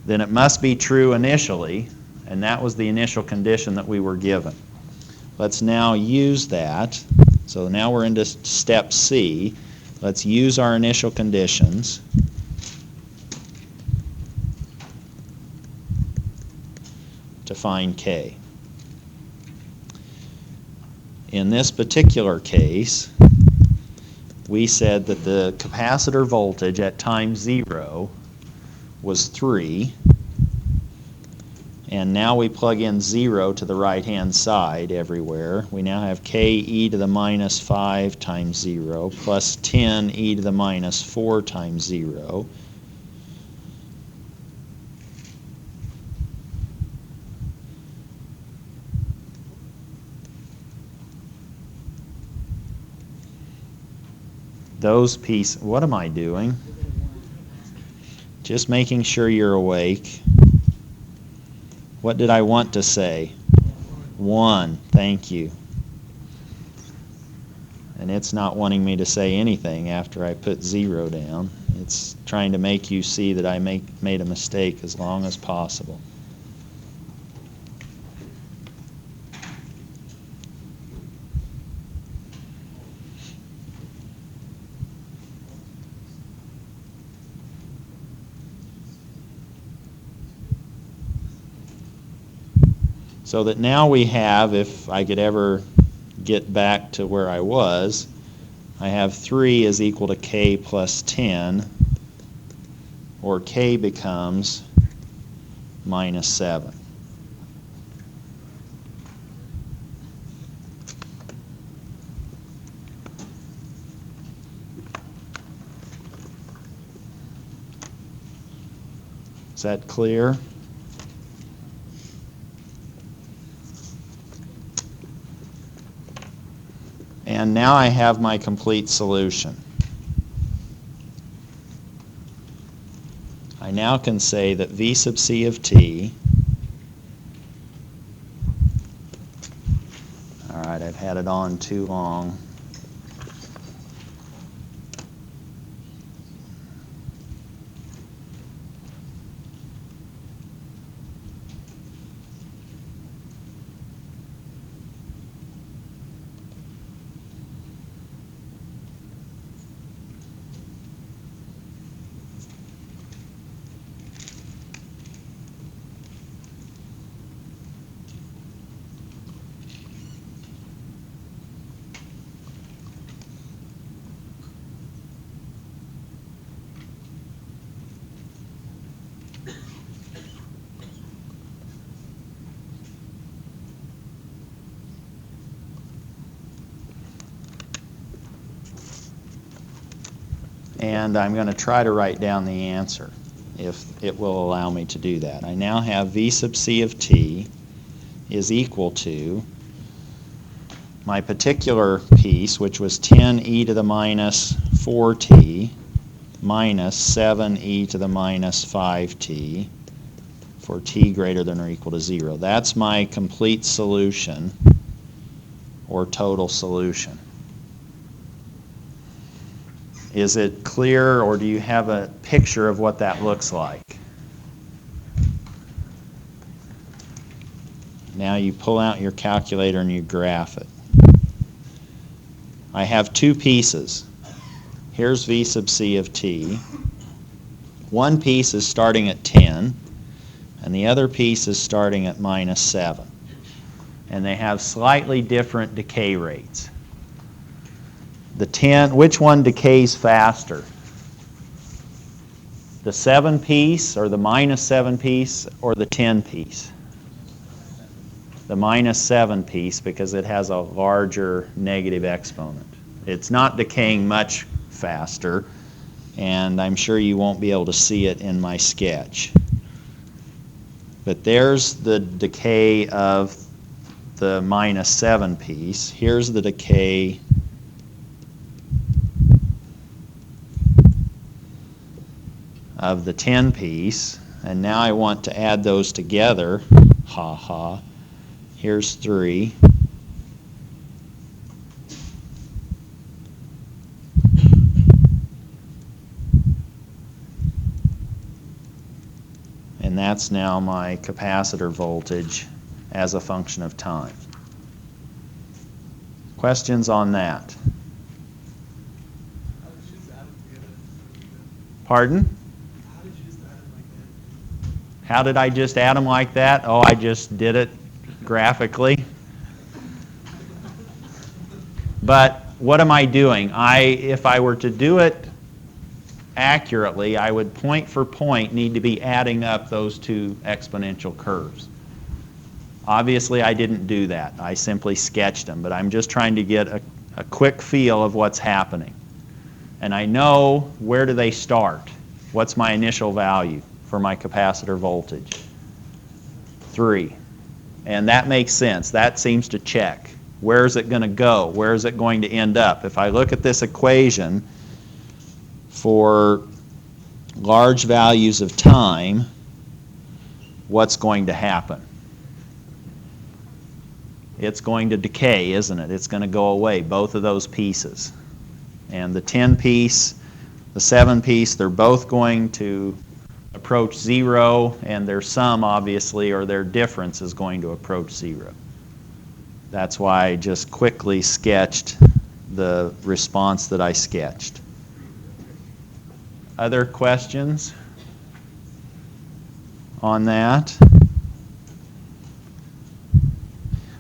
Then it must be true initially, and that was the initial condition that we were given. Let's now use that. So now we're into step C. Let's use our initial conditions. To find k. In this particular case, we said that the capacitor voltage at time 0 was 3. And now we plug in 0 to the right-hand side everywhere. We now have k e to the minus 5 times 0 plus 10 e to the minus 4 times 0. Those pieces, what am I doing? Just making sure you're awake. What did I want to say? 1, thank you. And it's not wanting me to say anything after I put 0 down. It's trying to make you see that I made a mistake as long as possible. So that now we have, if I could ever get back to where I was, I have 3 is equal to k plus 10, or k becomes minus 7. Is that clear? And now I have my complete solution. I now can say that V sub c of t, all right, I've had it on too long. And I'm going to try to write down the answer, if it will allow me to do that. I now have V sub c of t is equal to my particular piece, which was 10 e to the minus 4t, minus 7e to the minus 5t for t greater than or equal to 0. That's my complete solution or total solution. Is it clear, or do you have a picture of what that looks like? Now you pull out your calculator and you graph it. I have two pieces. Here's v sub c of t. One piece is starting at 10, and the other piece is starting at minus 7. And they have slightly different decay rates. The 10, which one decays faster? The 7 piece, or the minus 7 piece, or the 10 piece? The minus 7 piece, because it has a larger negative exponent. It's not decaying much faster, and I'm sure you won't be able to see it in my sketch. But there's the decay of the minus 7 piece. Here's the decay of the 10 piece, and now I want to add those together. Ha ha. Here's 3. And that's now my capacitor voltage as a function of time. Questions on that? How did you just add them together? Pardon? How did you just add them like that? How did I just add them like that? Oh, I just did it graphically. But what am I doing? If I were to do it accurately, I would point for point need to be adding up those two exponential curves. Obviously, I didn't do that. I simply sketched them, but I'm just trying to get a quick feel of what's happening. And I know, where do they start? What's my initial value for my capacitor voltage? 3. And that makes sense. That seems to check. Where is it going to go? Where is it going to end up? If I look at this equation for large values of time, what's going to happen? It's going to decay, isn't it? It's going to go away, both of those pieces. And the 10 piece, the 7 piece, they're both going to approach 0, and their sum, obviously, or their difference is going to approach 0. That's why I just quickly sketched the response that I sketched. Other questions on that?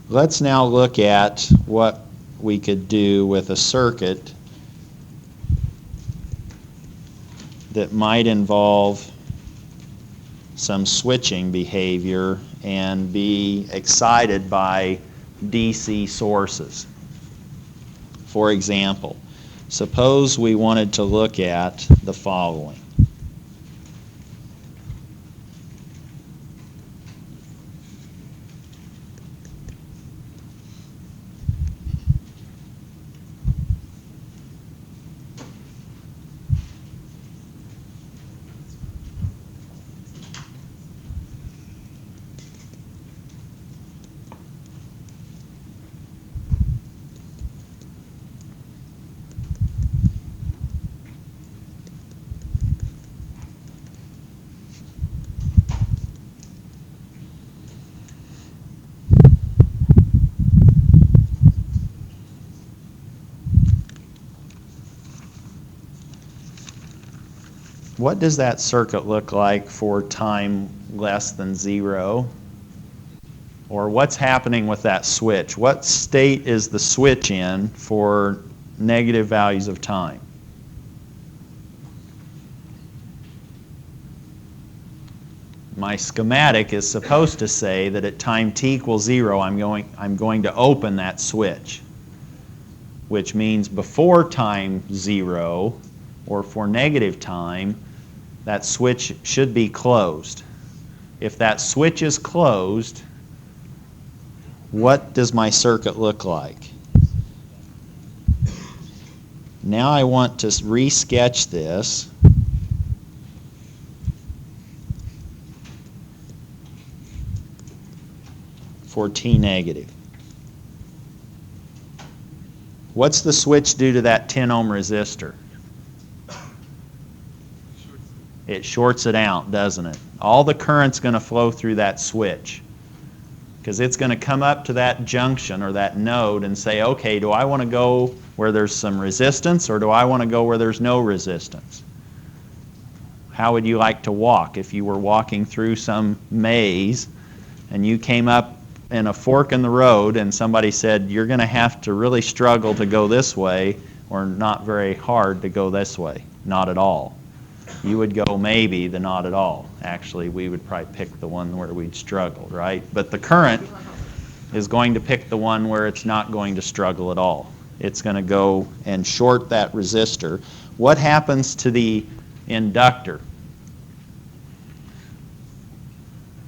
Let's now look at what we could do with a circuit that might involve some switching behavior and be excited by DC sources. For example, suppose we wanted to look at the following. What does that circuit look like for time less than 0? Or what's happening with that switch? What state is the switch in for negative values of time? My schematic is supposed to say that at time t equals 0, I'm going to open that switch, which means before time 0, or for negative time, that switch should be closed. If that switch is closed, what does my circuit look like? Now I want to resketch this for T negative. What's the switch do to that 10 ohm resistor? It shorts it out, doesn't it? All the current's going to flow through that switch because it's going to come up to that junction or that node and say, okay, do I want to go where there's some resistance or do I want to go where there's no resistance? How would you like to walk if you were walking through some maze and you came up in a fork in the road and somebody said you're going to have to really struggle to go this way or not very hard to go this way? Not at all. You would go maybe the not at all. Actually, we would probably pick the one where we'd struggle, right? But the current is going to pick the one where it's not going to struggle at all. It's going to go and short that resistor. What happens to the inductor?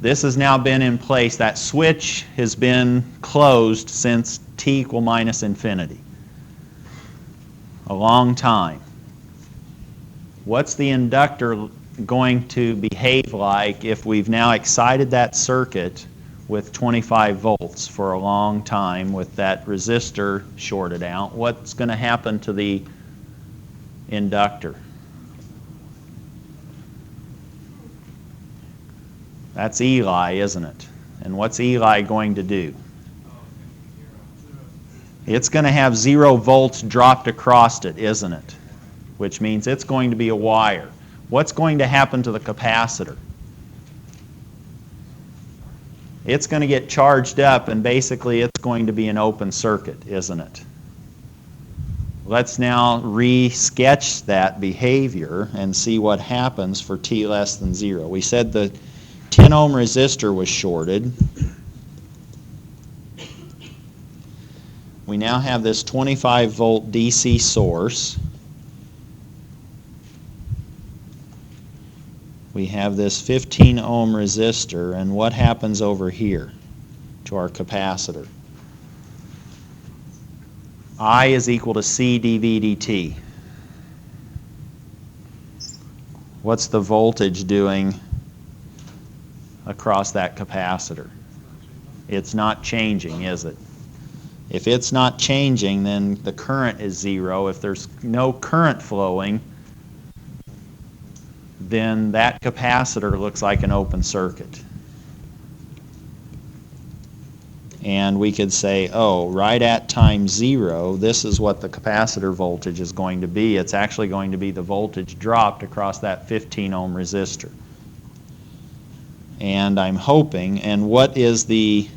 This has now been in place. That switch has been closed since t equal minus infinity. A long time. What's the inductor going to behave like if we've now excited that circuit with 25 volts for a long time with that resistor shorted out? What's going to happen to the inductor? That's Eli, isn't it? And what's Eli going to do? It's going to have 0 volts dropped across it, isn't it? Which means it's going to be a wire. What's going to happen to the capacitor? It's going to get charged up, and basically it's going to be an open circuit, isn't it? Let's now re-sketch that behavior and see what happens for t less than 0. We said the 10 ohm resistor was shorted. We now have this 25 volt DC source. We have this 15 ohm resistor, and what happens over here to our capacitor? I is equal to C dV dt. What's the voltage doing across that capacitor? It's not changing, is it? If it's not changing, then the current is 0. If there's no current flowing, then that capacitor looks like an open circuit. And we could say, oh, right at time 0, this is what the capacitor voltage is going to be. It's actually going to be the voltage dropped across that 15 ohm resistor. And I'm hoping, and what is the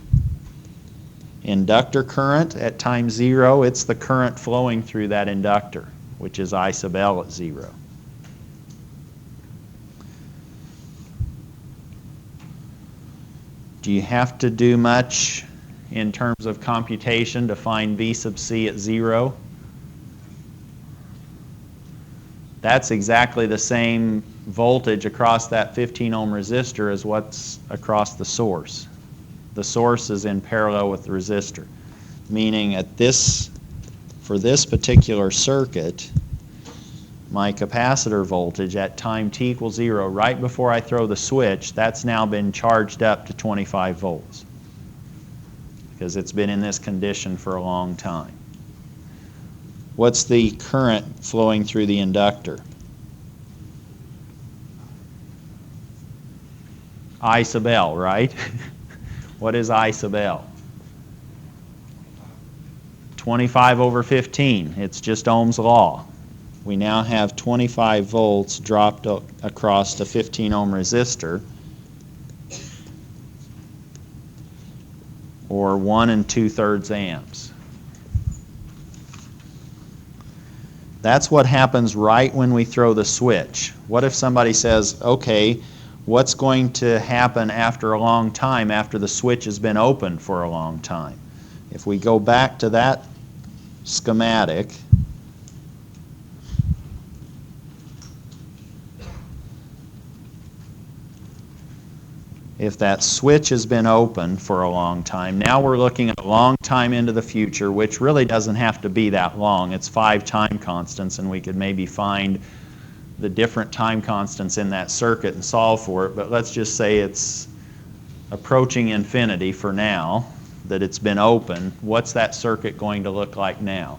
inductor current at time 0? It's the current flowing through that inductor, which is I sub L at 0. Do you have to do much in terms of computation to find V sub C at 0? That's exactly the same voltage across that 15 ohm resistor as what's across the source. The source is in parallel with the resistor, meaning at this, for this particular circuit, my capacitor voltage at time t equals 0, right before I throw the switch, that's now been charged up to 25 volts because it's been in this condition for a long time. What's the current flowing through the inductor? I sub L, right? What is I sub L? 25 over 15. It's just Ohm's law. We now have 25 volts dropped across the 15 ohm resistor, or 1 2/3 amps. That's what happens right when we throw the switch. What if somebody says, okay, what's going to happen after a long time, after the switch has been open for a long time? If we go back to that schematic, if that switch has been open for a long time, now we're looking at a long time into the future, which really doesn't have to be that long. It's 5 time constants, and we could maybe find the different time constants in that circuit and solve for it, but let's just say it's approaching infinity for now. that it's been open, what's that circuit going to look like now?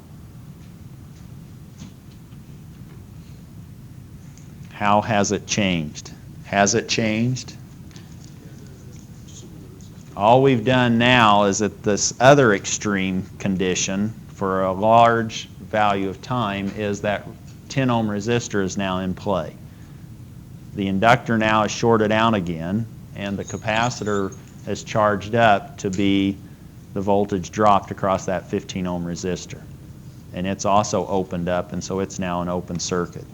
How has it changed? Has it changed? All we've done now is at this other extreme condition for a large value of time is that 10 ohm resistor is now in play. The inductor now is shorted out again, and the capacitor is charged up to be the voltage dropped across that 15 ohm resistor. And it's also opened up, and so it's now an open circuit.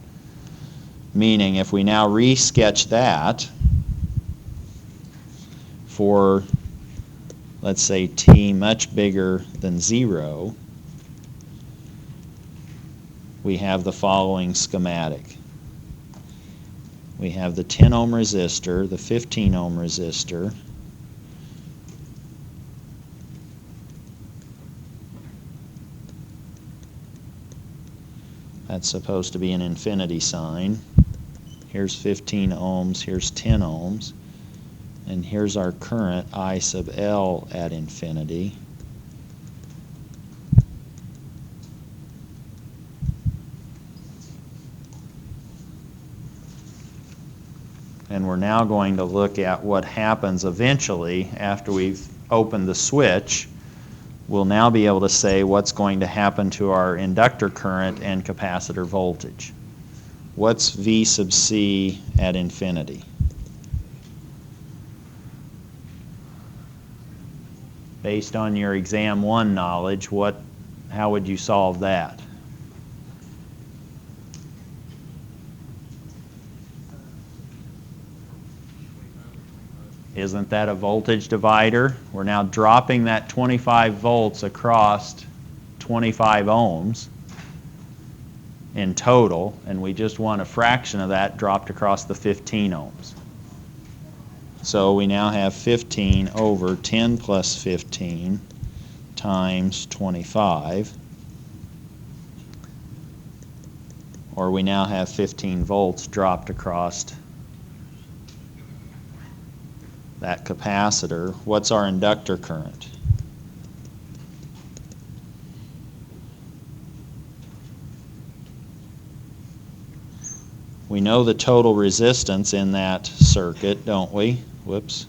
Meaning if we now re-sketch that for, let's say, t much bigger than 0, we have the following schematic. We have the 10 ohm resistor, the 15 ohm resistor, that's supposed to be an infinity sign. Here's 15 ohms, here's 10 ohms, and here's our current I sub L at infinity. And we're now going to look at what happens eventually after we've opened the switch. We'll now be able to say what's going to happen to our inductor current and capacitor voltage. What's V sub C at infinity? Based on your exam 1 knowledge, how would you solve that? Isn't that a voltage divider? We're now dropping that 25 volts across 25 ohms in total, and we just want a fraction of that dropped across the 15 ohms. So we now have 15 over 10 plus 15 times 25, or we now have 15 volts dropped across that capacitor. What's our inductor current? We know the total resistance in that circuit, don't we? Whoops.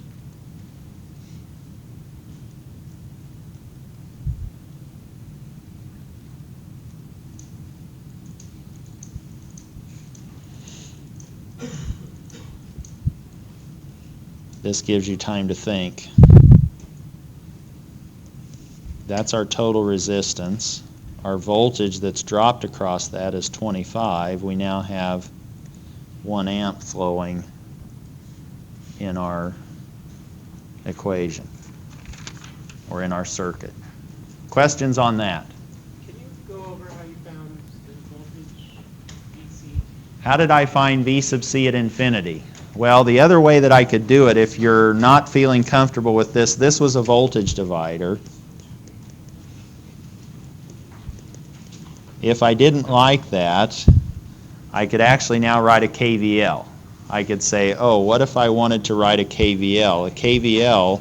This gives you time to think. That's our total resistance. Our voltage that's dropped across that is 25. We now have 1 amp flowing in our equation or in our circuit. Questions on that? Can you go over how you found the voltage VC? How did I find V sub C at infinity? Well, the other way that I could do it, if you're not feeling comfortable with this was a voltage divider. If I didn't like that, I could actually now write a KVL. I could say, oh, what if I wanted to write a KVL? A KVL,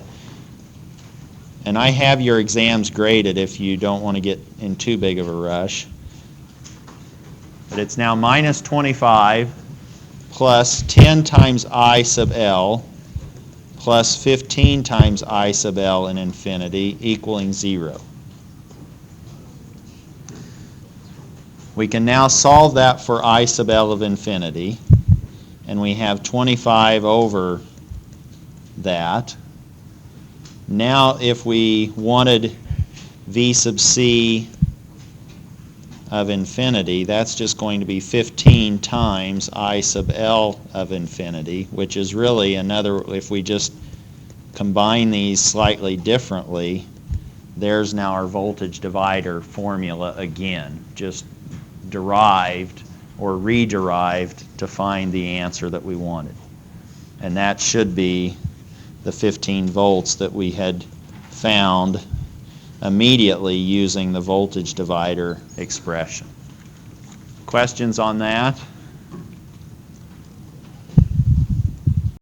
and I have your exams graded if you don't want to get in too big of a rush, but it's now minus 25 plus 10 times I sub L plus 15 times I sub L in infinity equaling 0. We can now solve that for I sub L of infinity, and we have 25 over that. Now if we wanted V sub C of infinity, that's just going to be 15 times I sub L of infinity, which is really another, if we just combine these slightly differently, there's now our voltage divider formula again, just derived or re-derived to find the answer that we wanted. And that should be the 15 volts that we had found immediately using the voltage divider expression. Questions on that?